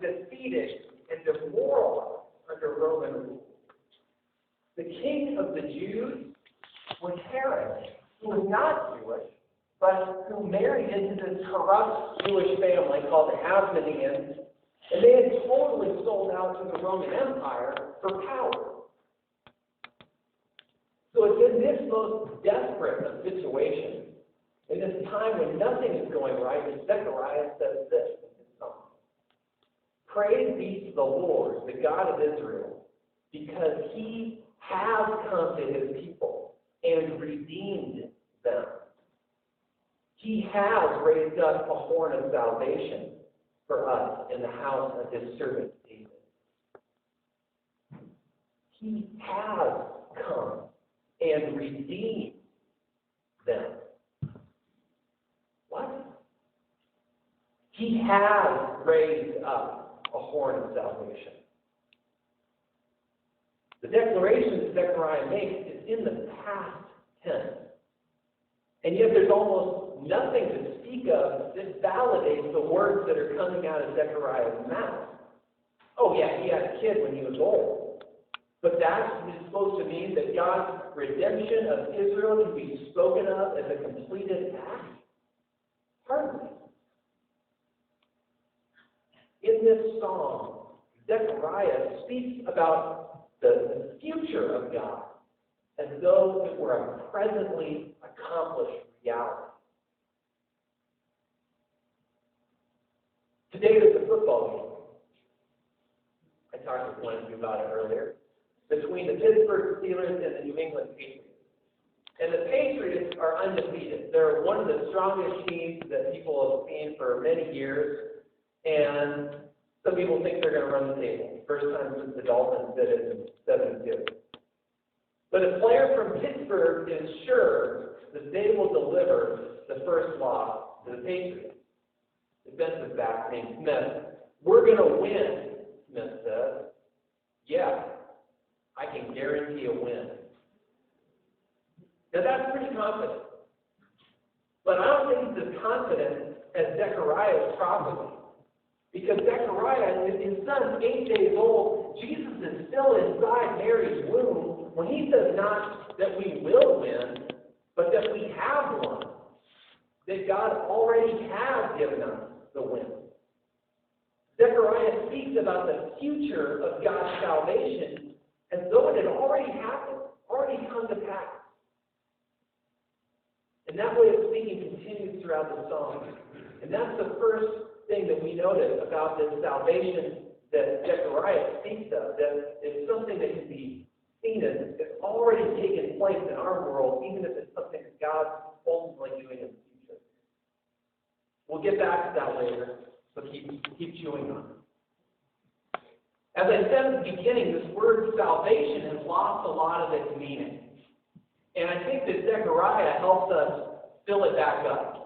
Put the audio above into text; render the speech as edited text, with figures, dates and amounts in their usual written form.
defeated and demoralized under Roman rule. The king of the Jews was Herod, who was not Jewish, but who married into this corrupt Jewish family called the Hasmoneans, and they had totally sold out to the Roman Empire for power. So it's in this most desperate of situations, in this time when nothing is going right, that Zechariah says this in his song. Praise be to the Lord, the God of Israel, because he has come to his people and redeemed them. He has raised up a horn of salvation for us in the house of his servant David. He has come and redeemed them. What? He has raised up a horn of salvation. The declaration that Zechariah makes is in the past tense. And yet there's almost nothing to speak of that validates the words that are coming out of Zechariah's mouth. Oh yeah, he had a kid when he was old. But that is supposed to mean that God's redemption of Israel can be spoken of as a completed act? Hardly. In this song, Zechariah speaks about the future of God as though it were a presently accomplished reality. Today there's a football game. I talked with one of you about it earlier, between the Pittsburgh Steelers and the New England Patriots. And the Patriots are undefeated. They're one of the strongest teams that people have seen for many years, and some people think they're going to run the table. First time since the Dolphins did it in 72. But a player from Pittsburgh is sure that they will deliver the first loss to the Patriots. Defensive back named Smith. We're going to win, Smith says. Yeah, I can guarantee a win. Now that's pretty confident. But I don't think he's as confident as Zechariah's prophecy. Because Zechariah, his son's 8 days old, Jesus is still inside Mary's womb when he says not that we will win, but that we have won. That God already has given us the win. Zechariah speaks about the future of God's salvation as though it had already happened, already come to pass. And that way of speaking continues throughout the song. And that's the first thing that we notice about this salvation that Zechariah speaks of, that it's something that can be seen as it's already taken place in our world, even if it's something that God's ultimately doing in the future. We'll get back to that later, but keep chewing on it. As I said at the beginning, this word salvation has lost a lot of its meaning. And I think that Zechariah helps us fill it back up.